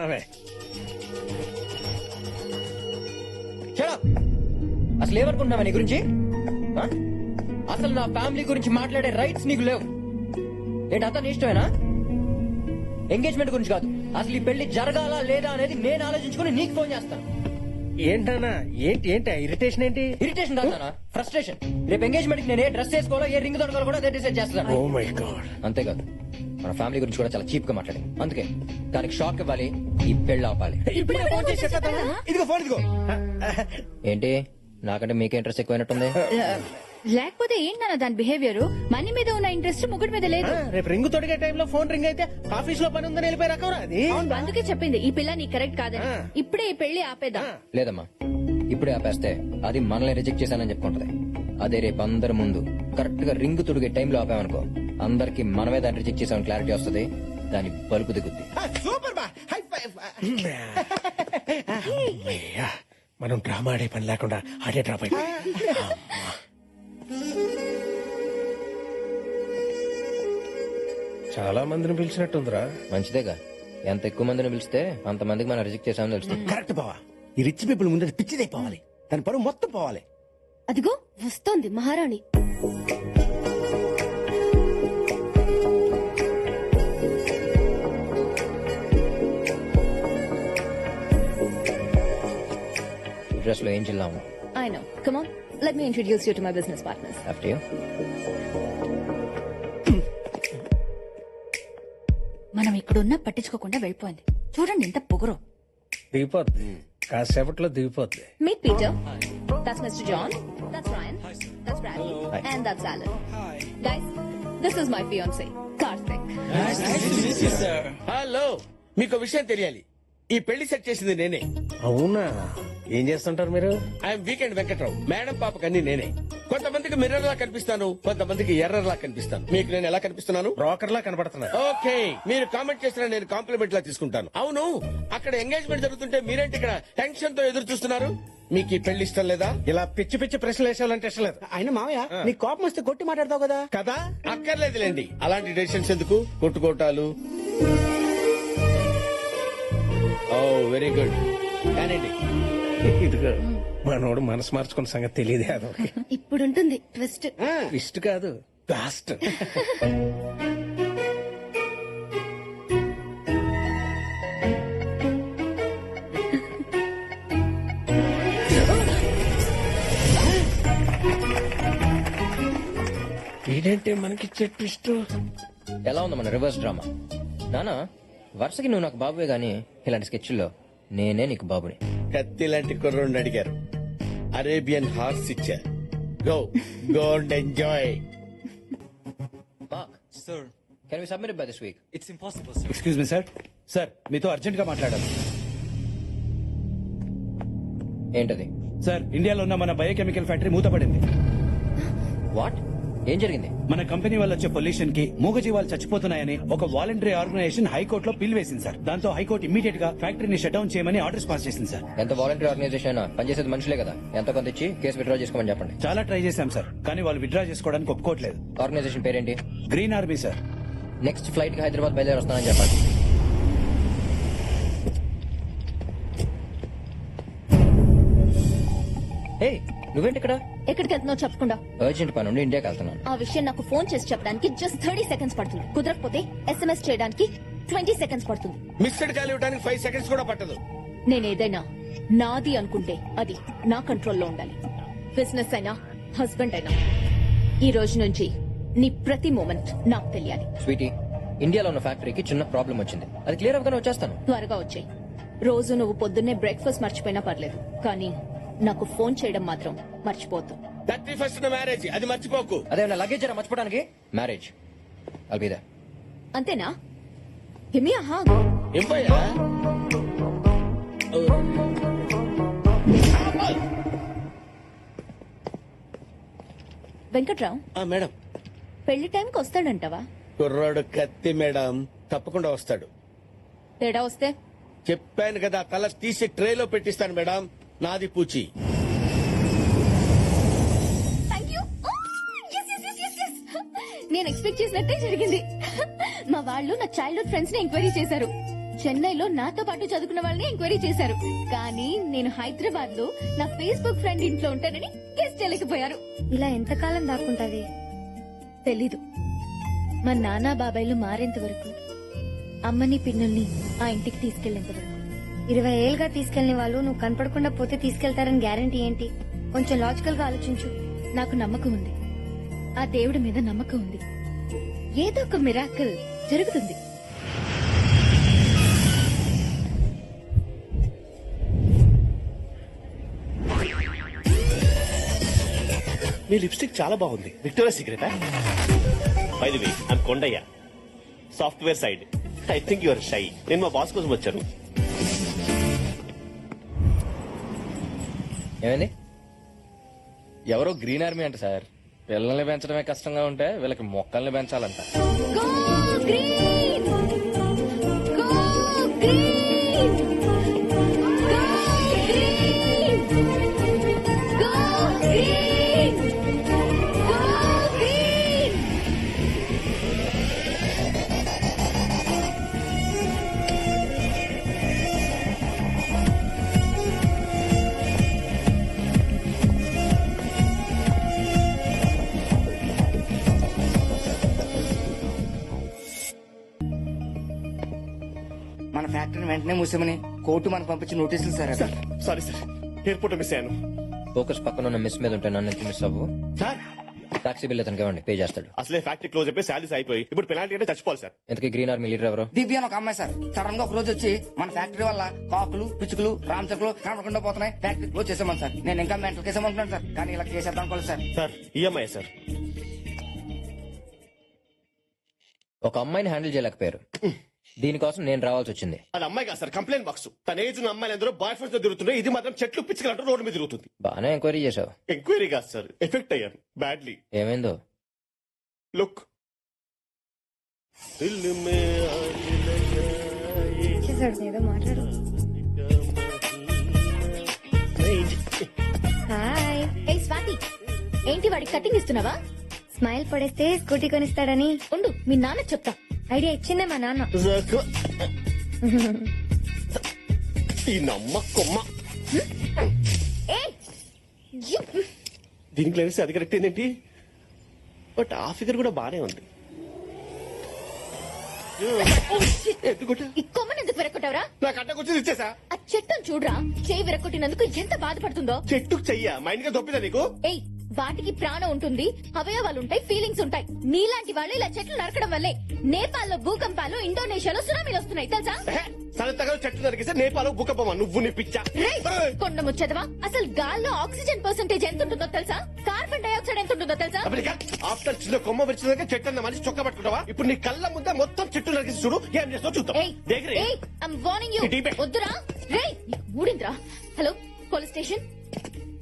ఉన్నావే. అసలు ఏమనుకుంటున్నావా నీ గురించి? అసలు నా ఫ్యామిలీ గురించి మాట్లాడే రైట్స్ నీకు లేవు. ఏంటి అంతా నీ ఇష్టమేనా? ఎంగేజ్మెంట్ గురించి కాదు, అసలు ఈ పెళ్లి జరగాలా లేదా అనేది నేను ఆలోచించుకుని నీకు ఫోన్ చేస్తాను. ఏంటన్నా? ఏంటి ఇరిటేషన్? ఏంటి ఇరిటేషన్ కాదు, ఫ్రస్ట్రేషన్. రేపు ఎంగేజ్మెంట్ కి నేను ఏ డ్రెస్ వేసుకోవాలో, ఏ రింగ్ దొరకాలో కూడా అదే డిసైడ్ చేస్తాను. Oh my God. అంతేకాదు, మన ఫ్యామిలీ గురించి కూడా చాలా చీప్ గా మాట్లాడింది. అందుకే దానికి షాక్ ఇవ్వాలి, ఈ పెళ్లి ఆపాలి. ఇదిగో ఫోన్ ఇదిగో. ఏంటి నాకంటే మీకే ఇంట్రెస్ట్ ఎక్కువైనట్టుంది? లేకపోతే ఏంటన్నా దాని బిహేవియర్? మనీ మీద ఉన్న ఇంట్రెస్ట్ ముగ్గురు మీద లేదు. రేపు రింగ్ తొడిగే టైంలో ఫోన్ రింగ్ అయితే ఆఫీస్ లో పని ఉందని వెళ్ళిపోయి రకం అది. అందుకే చెప్పింది ఈ పిల్ల నీ కరెక్ట్ కాదని. ఇప్పుడే ఈ పెళ్లి ఆపేదా? లేదమ్మా, ఇప్పుడే ఆపేస్తే అది మనల్ని రిజెక్ట్ చేశానని చెప్పుకుంటది. అదే రేపు అందరి ముందు కరెక్ట్ గా రింగ్ తొడిగే టైంలో ఆపామనుకో, అందరికి మనమే దాన్ని రిజెక్ట్ చేసామని క్లారిటీ వస్తుంది. దాని బలుపు దిగుద్ది. సూపర్ బా. High five. మనం డ్రామా ఆడే పని లేకుండా అదే డ్రాప్ అయిపోయి. చాలా మందిని పిలిచినట్టుందిరా. మంచిదేగా, ఎంత ఎక్కువ మందిని పిలిస్తే అంత మందికి మనం రిజెక్ట్ చేసామని తెలుస్తుంది. కరెక్ట్ బావా. ఈ రిచ్ పీపుల్ ముందు పిచ్చిదే పోవాలి, దాని పరువు మొత్తం పోవాలి. అదిగో వస్తోంది మహారాణి. డ్రెస్ లో ఏం చిల్లాము. I know. Come on, let me introduce you to my business partners. After you. మనం ఇక్కడున్నా పట్టించుకోకుండా వెళ్ళిపోయింది. చూడండి ఎంత పొగరు. దిగిపోద్ది, కాసేపట్లో దిగిపోద్ది. Meet Peter. That's Mr. John. That's Ryan. That's Bradley. Hi. And that's Alan. Guys, this is my fiancé, Karthik. Hello, మీకు విషయం తెలియాలి. ఈ పెళ్లి సెట్ చేసింది నేనే. అవునా? ఏం చేస్తుంటారు మీరు? I'm weekend Venkatrao. మేడం పాపకి అన్ని నేనే. కొంతమందికి మిర్రర్ లా కనిపిస్తాను, కొంతమందికి ఎర్రర్ లా కనిపిస్తాను. మీకు నేను ఎలా కనిపిస్తున్నాను? బ్రోకర్ లా కనబడుతున్నా. ఓకే, మీరు కామెంట్ చేసిన నేను కాంప్లిమెంట్ లా తీసుకుంటాను. అవును, అక్కడ ఎంగేజ్మెంట్ జరుగుతుంటే మీరేంటి ఇక్కడ టెన్షన్ తో ఎదురు చూస్తున్నారు? మీకు ఈ పెళ్లి ఇష్టం లేదా? ఇలా పిచ్చి పిచ్చి ప్రశ్నలు వేసేవాలంటే ఇష్టం లేదు. ఆయన మావయ్య, నీ కోపం వస్తే కొట్టి మాట్లాడతావు కదా. కదా? అక్కర్లేదులేండి, అలాంటి డెసిషన్స్ ఎందుకు? కొట్టుకోటాలు. ఓ వెరీ గుడ్. కానండి, ఇదిగో మనోడు మనసు మార్చుకున్న సంగతి తెలియదే. అదొక ఇప్పుడుంటుంది ట్విస్ట్. ఇష్ట కాదు, కాస్ట్. ఏంటంటే మనకి ట్విస్ట్. ఎలా ఉంది మన రివర్స్ డ్రామా? నానా, వరుసకి నువ్వు నాకు బాబువే గానీ ఇలాంటి స్కెచ్ల్లో నేనే నీకు బాబుని. కత్తి లాంటి కుర్రోడిని అడిగారు, అరేబియన్ హార్స్ ఇచ్చారు. Go go and enjoy. Sir, can we submit by this week? it's impossible, sir. Excuse me sir. Sir మీతో అర్జెంట్ గా మాట్లాడాలి. ఏంటది? సార్, ఇండియాలో ఉన్న మన బయోకెమికల్ ఫ్యాక్టరీ మూతపడింది. వాట్? ఏం జరిగింది? మన కంపెనీ వల్ల వచ్చే పొల్యూషన్ కి మూగజీవాలు చచ్చిపోతున్నాయని ఒక వాలంటరీ ఆర్గనైజేషన్ హైకోర్టులో పిల్ వేసింది సార్. దాంతో హైకోర్టు ఇమీడియట్ గా ఫ్యాక్టరీని షట్ డౌన్ చేయమని ఆర్డర్స్ పాస్ చేసింది సార్. ఎంత వాలంటీర్ ఆర్గనైజేషన్ అయినా పనిచేసేది మనుషులే కదా. ఎంత కొంత ఇచ్చి కేసు విత్డ్రా చేసుకోమని చెప్పండి. చాలా ట్రై చేశాం సార్, కానీ వాళ్ళు విత్డ్రా చేసుకోవడానికి ఒప్పుకోవట్లేదు. ఆర్గనైజేషన్ పేరేంటి? Green army sir. Next flight కి హైదరాబాద్ బయలుదేరి వస్తానని చెప్పండి. హే, నువ్వేంటి ఇక్కడ? ఎక్కడికి వెళ్తున్నావు చెప్పకుండా? అర్జెంట్ పని ఉండి ఇండియాకి వెళ్తున్నాను. ఆ విషయం నాకు ఫోన్ చేసి చెప్పడానికి జస్ట్ 30 seconds పడుతుంది. కుదరకపోతే SMS చేయడానికి 20 seconds పడుతుంది. మిస్డ్ కాల్ ఇవ్వడానికి 5 seconds కూడా పట్టదు. నేనేదైనా నాది అనుకుంటే అది నా కంట్రోల్లో ఉండాలి. బిజినెస్ అయినా హస్బెండ్ అయినా ఈ రోజు నుంచి నీ ప్రతి మూమెంట్ నాకు తెలియాలి. స్వీటీ, ఇండియాలో ఉన్న ఫ్యాక్టరీకి చిన్న ప్రాబ్లం వచ్చింది. అది క్లియర్ అవ్వగానే వచ్చేస్తాను. త్వరగా వచ్చాయి. రోజు నువ్వు పొద్దున్నే బ్రేక్ఫాస్ట్ మర్చిపోయినా పర్లేదు, కానీ నాకు ఫోన్ చేయడం మాత్రం మర్చిపోద్దు. 31st మ్యారేజ్, అది మర్చిపోకు. అదే లగేజ్ మర్చిపోవడానికి మ్యారేజ్. I'll be there. అంతేనా? హిమి ఆహా. ఏం పోయా? వెంకట్రావు, మేడం, పెళ్లి టైంకి వస్తాడంటావా? కుర్రాడు కత్తి మేడం, తప్పకుండా వస్తాడు. తేడా వస్తే? చెప్పాను కదా, తల తీసి ట్రేలో పెట్టిస్తాను మేడం. నాది పూచి. నేను ఎక్స్పెక్ట్ చేసినట్టే జరిగింది. మా వాళ్ళు నా చైల్డ్హుడ్ ఫ్రెండ్స్ ని ఎంక్వైరీ చేశారు. చెన్నైలో నాతో పాటు చదువుకున్న వాళ్ళని ఎంక్వైరీ చేశారు. కానీ నేను హైదరాబాద్ లో నా ఫేస్బుక్ ఫ్రెండ్ ఇంట్లో ఉంటానని గెస్ట్ చేయలేకపోయారు. ఇలా ఎంతకాలం దాక్కుంటది తెలీదు. మా నాన్న బాబాయ్లు మారేంత వరకు, అమ్మని పిన్నుల్ని ఆ ఇంటికి తీసుకెళ్లేంత వరకు. 20 ఏళ్ళుగా తీసుకెళ్లిన వాళ్ళు నువ్వు కనపడకుండా పోతే తీసుకెళ్తారని గ్యారంటీ ఏంటి? కొంచెం లాజికల్ గా ఆలోచించు. నాకు నమ్మకం ఉంది, ఆ దేవుడి మీద నమ్మకం ఉంది. ఏదో ఒక మిరాకిల్ జరుగుతుంది. మీ లిప్స్టిక్ చాలా బాగుంది. విక్టోరియా సీక్రెటా? By the way I'm Kondaiah, software side. I think your shy. నేను మా బాస్ కోసం వచ్చాను. ఏమైంది? ఎవరో గ్రీన్ ఆర్మీ అంట సార్. పిల్లల్ని పెంచడమే కష్టంగా ఉంటే వీళ్ళకి మొక్కల్ని పెంచాలంట. Go green! Go green! Go green! Go green! Go green! మన ఫ్యాక్టరీని వెంటనే మూసామని కోర్టు మనకు పంపించి నోటీసులు సార్ అవి. సారీ సార్, ఎయిర్పోర్ట్ మిస్ అయ్యాను. ఫోకస్ పక్కన ఉన్న మిస్ మీద ఉంటే నన్ను ఎందుకు మిస్ అవ్వు? సార్ టాక్సీ బిల్ అతనికి ఇవ్వండి, పే చేస్తాడు. అసలే ఫ్యాక్టరీ క్లోజ్ అయిపోయి శాలరీస్ అయిపోయి ఇప్పుడు పెనాల్టీ అంటే చచ్చిపోవాలి సార్. ఎందుకు గ్రీన్ ఆర్మీ లీడర్ ఎవరు? దివ్య అని ఒక అమ్మాయి సార్ సడన్ గా ఒక రోజు వచ్చి మన ఫ్యాక్టరీ వల్ల కాకులు పిచ్చుకలు రామచకులు కనపడకుండా పోతున్నాయి, ఫ్యాక్టరీ క్లోజ్ చేసామని సార్. నేను ఇంకా మెంటల్ కేసామనుకున్నాను సార్, కానీ ఇలా కేసేద్దాం అనుకోలేదు సార్. Sir EMI sir. ఒక అమ్మాయిని హ్యాండిల్ చేయలేకపోయారు, దీనికోసం నేను రావాల్సి వచ్చింది. అది అమ్మాయి కాదు సార్, కంప్లైంట్ బాక్స్. తన ఏజ్ ఉన్న అమ్మాయిలు అందరూ బాయ్ ఫ్రెండ్స్ తో తిరుగుతున్నాయి. ఇది మాత్రం చెట్లు పిచ్చుకలంటూ రోడ్డు మీద తిరుగుతుంది. బాగానే ఎంక్వైరీ చేశావు. ఎంక్వైరీ కాదు సార్, ఎఫెక్ట్ అయ్యాను బ్యాడ్లీ. ఏమైందో? లుక్ చేశాడు ఏదో మాట్లాడు. హాయ్. ఏ స్వాతి, ఏంటి వాడికి కటింగ్ ఇస్తున్నావా? స్మైల్ పడేస్తే స్కూటీ కొనిస్తాడని ఉండు, మీ నాన్న చెప్తా. ఐడియా ఇచ్చిందే మా నాన్న. ఈ నమ్మ కొమ్మ ఏ యు. దీనికి లేని అది కరెక్ట్ ఏంటి, బట్ ఆ ఫిగర్ కూడా బానే ఉంది. ఎందుకుంటా ఈ కొమ్మని ఎందుకు విరక్కొట్టావురా? నాకు అడ్డకొచ్చింది ఇచ్చేసా. ఆ చెట్టును చూడరా, చేయి విరక్కొట్టినందుకు ఎంత బాధపడుతుందో. చెట్టుకు చెయ్య మైండ్ గా దొప్పిదా నీకు? ఏయ్, వాటికి ప్రాణం ఉంటుంది, అవయవాలు ఉంటాయి, ఫీలింగ్స్ ఉంటాయి. నీలాంటి వాళ్ళు ఇలా చెట్లు నరకడం వల్లే నేపాల్లో భూకంపాలు, ఇండోనేషియాలో సునామీలు వస్తున్నాయి తెలుసా? సరతగా చెట్లు నరికిస్తే నేపాలు భూకంపమా? నువ్వు నీ పిచ్చా. రేయ్, కొండ ముచ్చదవా, అసలు గాల్లో ఆక్సిజన్ పర్సెంటేజ్ ఎంత ఉంటుందో తెలుసా? కార్బన్ డైఆక్సైడ్ ఎంత ఉంటుందో తెలుసా? ఆఫ్టర్ చిన్న కొమ్మ విరిచినాక చెట్టు అన్న మనిషి చొక్క పట్టుకుంటావా? ఇప్పుడు నీ కళ్ళ ముందే మొత్తం చెట్టు నరికిసి చూడు, ఏం చేస్తావు చూద్దాం. ఏయ్, దగ్గరే. ఏయ్, I'm warning you. ఈ డీపే. వద్దురా. రేయ్, ఊడింద్రా. Hello, police station,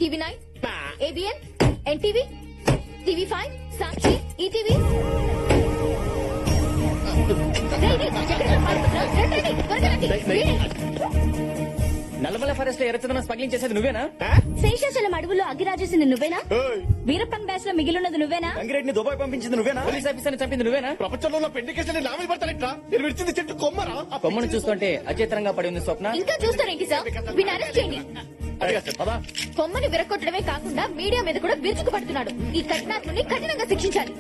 TV9, ABN, NTV, TV5, Sakshi, ETV. Nallamala forest లో ఎర్రచందనం స్మగ్లింగ్ చేసేది నువ్వేనా? శేషాచలం అడవుల్లో అగ్గి రాజేసింది నువ్వేనా? ఏయ్, వీరప్పన్ బ్యాచ్ లో మిగిలిన్నది నువ్వేనా? గంగిరెడ్డిని దుబాయ్ పంపించింది నువ్వేనా? పోలీస్ ఆఫీసర్ చంపింది నువ్వేనా? ప్రపంచంలో ఉన్న పెండి కేసులు నా మీద పడతానట్రా? నేను విడిచింది చెట్టు కొమ్మరా? కొమ్మను చూస్తుంటే అచేతనంగా పడి ఉంది స్వప్న. ఇంకా చూస్తారేంటి సార్? వీడిని అరెస్ట్ చేయండి. అడిగా సార్, పదా. కొమ్మని విరగొట్టడమే కాకుండా మీడియా మీద కూడా విరుచుకు పడుతున్నాడు. ఈ కఠినాత్ముని కఠినంగా శిక్షించాలి.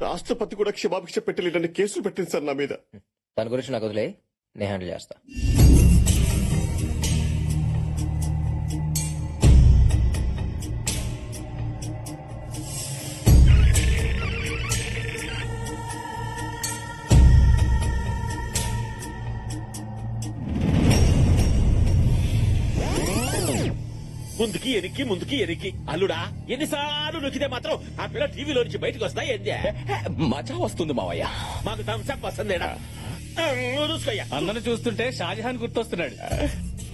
రాష్ట్రపతి కూడా క్షమాభిక్ష పెట్టలేదని కేసులు పెట్టింది సార్ నా మీద. దాని గురించి నాకు వదిలే, నేను హ్యాండిల్ చేస్తా. ముందుకి ఎరికి ముందుకి ఎరికి అల్లుడా, ఎన్నిసార్లు నొక్కితే మాత్రం ఆ పిల్ల టీవీలో నుంచి బయటకు వస్తా ఏంది? మజా వస్తుంది మావయ్య. మాకు థమ్స్అప్ వస్తుందేడా? చూసుకోయ్యా. అందరూ చూస్తుంటే షాజహాన్ గుర్తొస్తున్నాడు.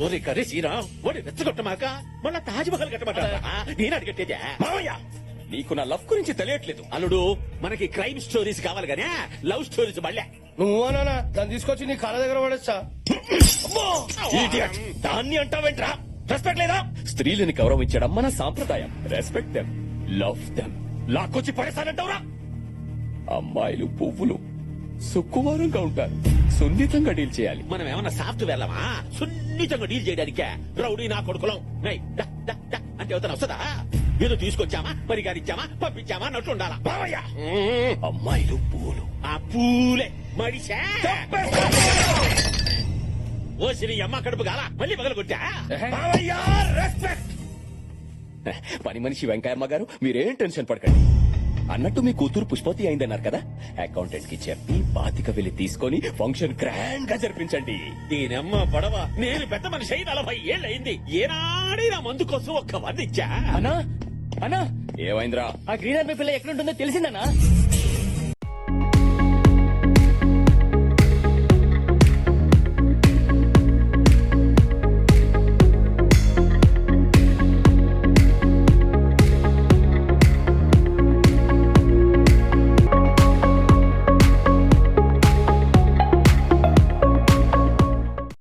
ఓరి కర్రీ శ్రీరామ్, ఓడి రెచ్చగొట్టమాక మళ్ళా తాజ్ మహల్ కట్టమాట. నేను అడిగట్టేదే మావయ్య, నీకు నా లవ్ గురించి తెలియట్లేదు. అల్లుడు, మనకి క్రైమ్ స్టోరీస్ కావాలి గానీ లవ్ స్టోరీస్ మళ్ళా. నువ్వనా దాన్ని తీసుకొచ్చి నీ కాళ్ళ దగ్గర పడేస్తా. Idiot. దాన్ని అంటావేంట్రా? రెస్పెక్ట్ లేదా? స్త్రీలని గౌరవించడం మన సాంప్రదాయం. Respect them, love them. లాక్కొచ్చి పడేసానంటావురా? అమ్మాయిలు పువ్వులు సుక్కువారంగా ఉంటారు, సున్నితంగా డీల్ చేయాలి. మనం ఏమన్నా సాఫ్ట్వేర్లమా సున్నితంగా డీల్ చేయడానికే? రౌడీ నా కొడుకులం రేయ్, డా, డా, డా అంటే అవుతాను వస్తుందా? ఏదో తీసుకొచ్చామా, పరిగారిచ్చామా, పంపించామా అన్నట్టు ఉండాలా? బావయ్యా, అమ్మాయిలు పువ్వులు. ఆ పూలే మడిసా ఓ శ్రీ అమ్మ కడుపు గాల మళ్ళీ మొదలు కొట్టా. బావయ్యా, రెస్పెక్ట్. పని మనిషి వెంకయ్యమ్మ గారు మీరేం టెన్షన్ పడకండి. అన్నట్టు మీ కూతురు పుష్పతి అయిందన్నారు కదా, అకౌంటెంట్ కి చెప్పి 25,000 తీసుకొని ఫంక్షన్ గ్రాండ్ గా జరిపించండి. దీనమ్మ పడవ, నేను పెద్ద మనిషి అయి 40 ఏళ్ళయింది. ఏనాడే నా మందు కోసం ఒక్క 100 ఇచ్చా. అన్నా అన్నా ఏమైందిరా? ఆ గ్రీన్ ఆర్మీ పిల్ల ఎక్కడుంటుందో తెలిసిందన్నా?